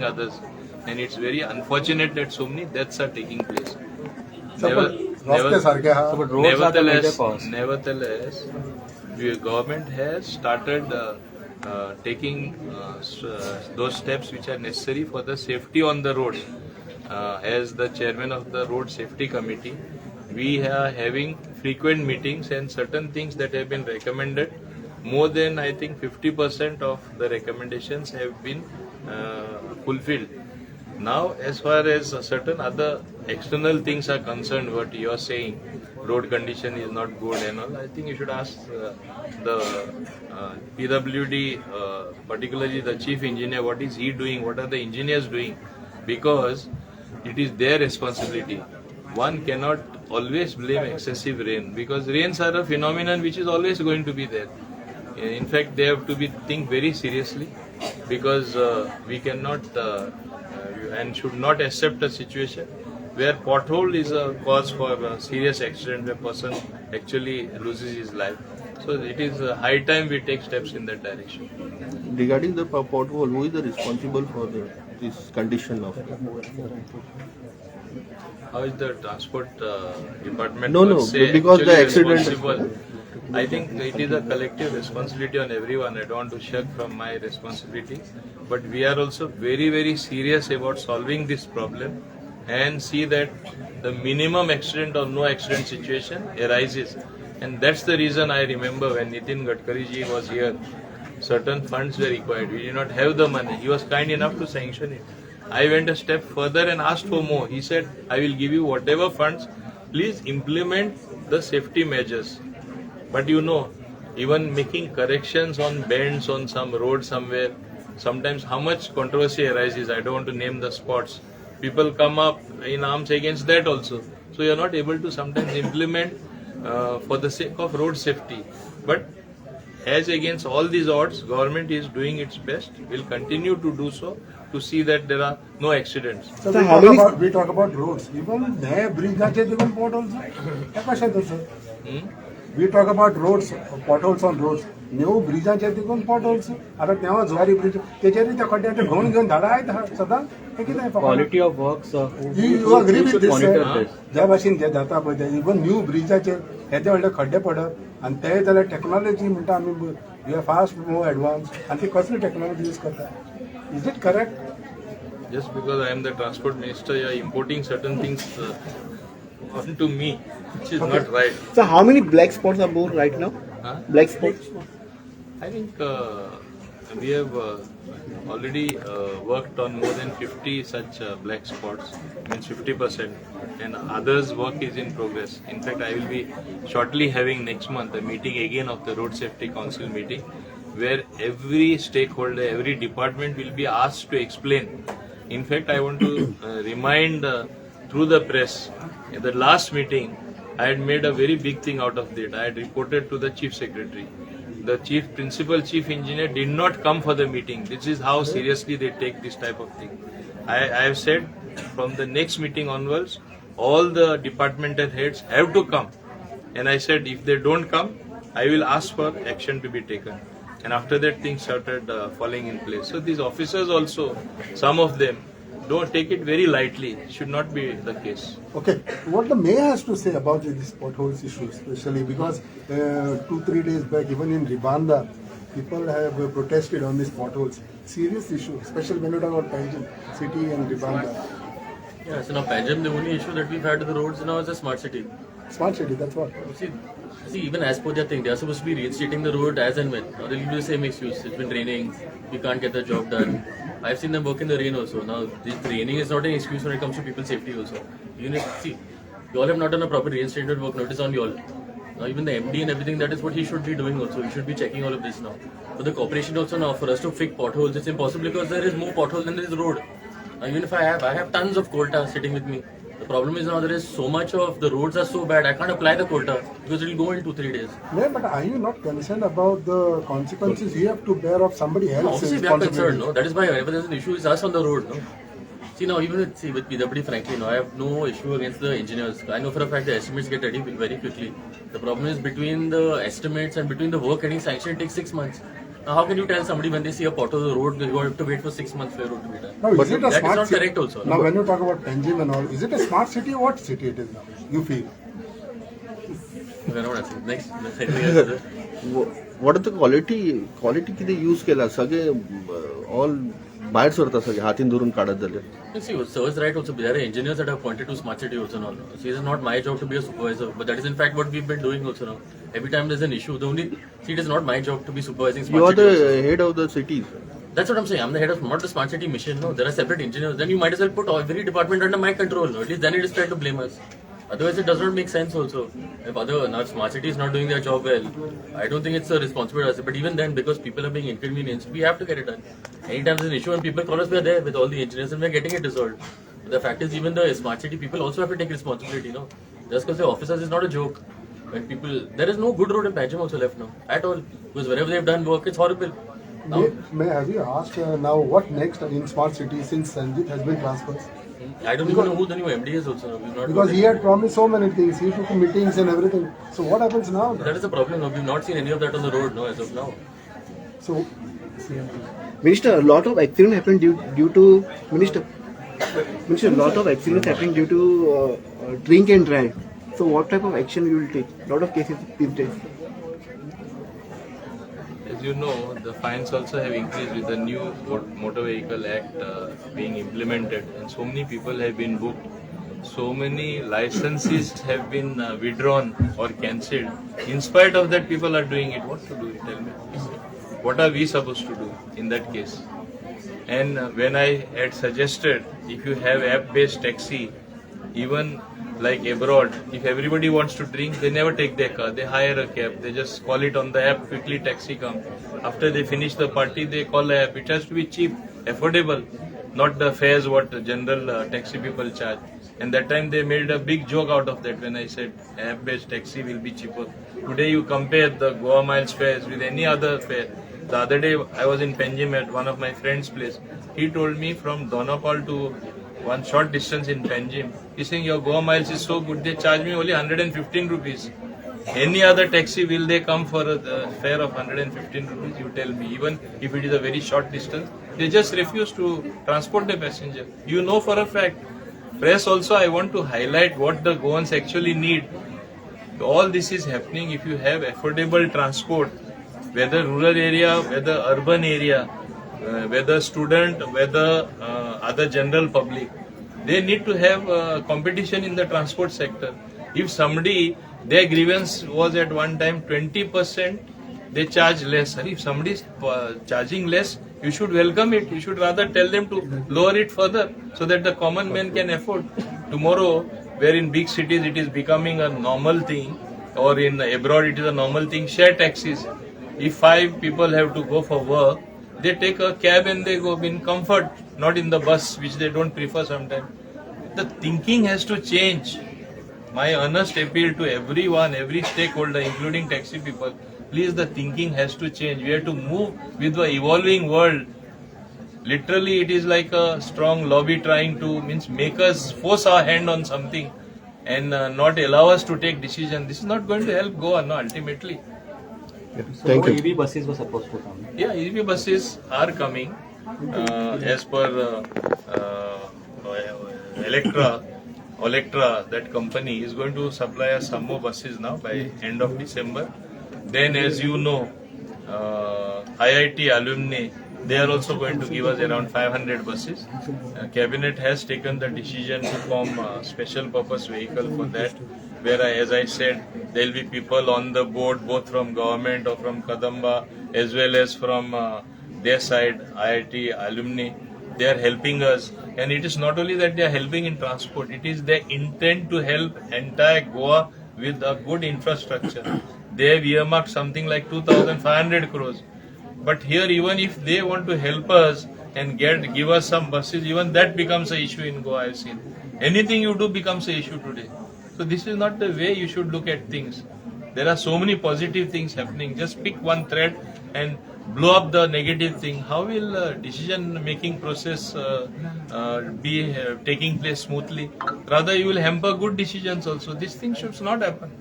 others, and it's very unfortunate that so many deaths are taking place. Nevertheless, the government has started taking those steps which are necessary for the safety on the roads. As the chairman of the Road Safety Committee, we are having frequent meetings, and certain things that have been recommended, more than I think 50% of the recommendations have been fulfilled. Now, as far as certain other external things are concerned, what you are saying, road condition is not good and all, I think you should ask the PWD, particularly the chief engineer, what is he doing, what are the engineers doing, because it is their responsibility. One cannot always blame excessive rain, because rains are a phenomenon which is always going to be there. In fact, they have to be think very seriously, because we cannot and should not accept a situation where pothole is a cause for a serious accident where person actually loses his life. So it is high time we take steps in that direction. Regarding the pothole, who is the responsible for this condition of? How is the transport department? No, because the accident. Responsible? I think it is a collective responsibility on everyone. I don't want to shirk from my responsibility, but we are also very, very serious about solving this problem and see that the minimum accident or no accident situation arises. And that's the reason I remember when Nitin Gadkari ji was here, certain funds were required. We did not have the money. He was kind enough to sanction it. I went a step further and asked for more. He said, I will give you whatever funds. Please implement the safety measures. But you know, even making corrections on bends on some road somewhere, sometimes how much controversy arises. I don't want to name the spots. People come up in arms against that also. So you are not able to sometimes implement for the sake of road safety. But as against all these odds, government is doing its best, will continue to do so to see that there are no accidents. So we talk about roads. Even there, bridge even potholes. We talk about roads, potholes on roads. No bridge even potholes. आता तेव्हा ज्वारी bridge त्याच्याने त्या खड्ड्यात घेऊन घेऊन धाडा आहेत सदा quality of works you agree with this ज्या भाशेन जे जाता पळय ते इवन न्यू ब्रिजाचेर येदे व्हडले खड्डे पडप आणि ते जाल्यार टेक्नॉलॉजी म्हणटा आमी we are fast more advance आणि ती कसली टेक्नॉलॉजी यूज करता is it correct Just because I am the transport minister, you are importing certain things onto me, which is not right. So how many black spots are more right now? Huh? Black spots? I think we have already worked on more than 50 such black spots, means 50%, and others work is in progress. In fact, I will be shortly having next month a meeting again of the Road Safety Council meeting, where every stakeholder, every department will be asked to explain. In fact, I want to remind through the press, in the last meeting, I had made a very big thing out of it. I had reported to the Chief Secretary. The principal chief engineer did not come for the meeting. This is how seriously they take this type of thing. I have said from the next meeting onwards, all the departmental heads have to come. And I said, if they don't come, I will ask for action to be taken. And after that, things started falling in place. So these officers also, some of them, don't take it very lightly. It should not be the case. Okay, what the mayor has to say about this potholes issue, especially because 2-3 days back, even in Ribanda, people have protested on these potholes. Serious issue, especially when you talk about Panjim city and Ribanda. Yeah, so now Panjim, the only issue that we've had to the roads now is a smart city. Smart city, that's what. See, even as per their thing, they are supposed to be reinstating the road as and when. Now they'll give you the same excuse. It's been raining, we can't get the job done. I've seen them work in the rain also. Now, this raining is not an excuse when it comes to people's safety also. Even if, see, you all have not done a proper reinstated work notice on you all. Now, even the MD and everything, that is what he should be doing also. He should be checking all of this now. For the corporation also now, for us to fix potholes, it's impossible because there is more potholes than there is road. Now, even if I have tons of quota sitting with me. The problem is now there is so much of the roads are so bad, I can't apply the quota because it will go in 2-3 days. Yeah, but are you not concerned about the consequences you have to bear of somebody else's Obviously, we are concerned, no? That is why whenever there is an issue, it's us on the road, no? See, now, even with PWD, frankly, no, I have no issue against the engineers. I know for a fact the estimates get ready very quickly. The problem is between the estimates and between the work getting sanctioned, it takes 6 months. Now, how can you tell somebody when they see a pothole on the road, they have to wait for 6 months for a road to be done? Now, is it a That is smart not city? correct also. Now, when you talk about Panjim and all, is it a smart city or what city it is now? You feel? We're not answering. Next. Anything else, sir? what are the quality किती use केला सगळे all बाहेर सरता सगळे हातीन धरून काढत झाले. You see, sir's right also. There are engineers that have pointed to smart city also now. See, it is not my job to be a supervisor, but that is in fact what we've been doing also now. Every time there's an issue, see, it is not my job to be supervising smart You are city. the also. head of the cities. That's what I'm saying. I'm the head of not the smart city mission. No, there are separate engineers. Then you might as well put every department under my control. No? At least then it is fair to blame us. Otherwise, it does not make sense also. If smart city is not doing their job well, I don't think it's a responsibility. But even then, because people are being inconvenienced, we have to get it done. Anytime there's an issue and people call us, we are there with all the engineers and we're getting it resolved. But the fact is, even the smart city people also have to take responsibility. No, just because they're officers is not a joke. When people, there is no good road in Panjim also left now at all. Because wherever they've done work, it's horrible. Now, May have you asked now what next in smart city since Sanjit has been transferred? I don't even know who the new MD is also. We've not Because he had promised so many things. He took meetings and everything. So what happens now? That is the problem. No, we've not seen any of that on the road. No, as of now. So Minister, a lot of accidents happened due to Minister, a lot of accidents happening due to drink and drive. So what type of action you will take? A lot of cases these days. As you know, the fines also have increased with the new Motor Vehicle Act being implemented, and so many people have been booked. So many licenses have been withdrawn or cancelled. In spite of that, people are doing it. What to do? Tell me. What are we supposed to do in that case? And when I had suggested, if you have app-based taxi, even like abroad, if everybody wants to drink, they never take their car. They hire a cab. They just call it on the app, quickly taxi come. After they finish the party, they call the app. It has to be cheap, affordable, not the fares what general taxi people charge. And that time they made a big joke out of that when I said app-based taxi will be cheaper. Today you compare the Goa Miles fares with any other fare. The other day I was in Panjim at one of my friend's place. He told me from Donapal to one short distance in Panjim, he's saying your Goa Miles is so good, they charge me only 115 rupees. Any other taxi, will they come for a fare of 115 rupees? You tell me. Even if it is a very short distance, they just refuse to transport the passenger. You know for a fact. Press also, I want to highlight what the Goans actually need. All this is happening if you have affordable transport, whether rural area, whether urban area, whether student, whether other general public. They need to have competition in the transport sector. If somebody, their grievance was at one time 20%, they charge less. If somebody is charging less, you should welcome it. You should rather tell them to lower it further so that the common man can afford. Tomorrow, where in big cities it is becoming a normal thing, or in abroad it is a normal thing, share taxis. If 5 people have to go for work, they take a cab and they go in comfort, not in the bus, which they don't prefer sometimes. The thinking has to change. My earnest appeal to everyone, every stakeholder, including taxi people, please, the thinking has to change. We have to move with the evolving world. Literally, it is like a strong lobby trying to make us force our hand on something and not allow us to take decision. This is not going to help Goa, no, ultimately. Thank you. EV buses were supposed to come. Yeah, EV buses are coming as per Electra, that company is going to supply us some more buses now by end of December. Then, as you know, IIT alumni, they are also going to give us around 500 buses. Cabinet has taken the decision to form a special purpose vehicle for that, where, as I said, there will be people on the board, both from government or from Kadamba, as well as from their side, IIT alumni. They are helping us, and it is not only that they are helping in transport, it is their intent to help entire Goa with a good infrastructure. They have earmarked something like 2,500 crores. But here, even if they want to help us and give us some buses, even that becomes an issue in Goa, I have seen. Anything you do becomes an issue today. So this is not the way you should look at things. There are so many positive things happening. Just pick one thread and blow up the negative thing. How will decision-making process be taking place smoothly? Rather, you will hamper good decisions also. These things should not happen.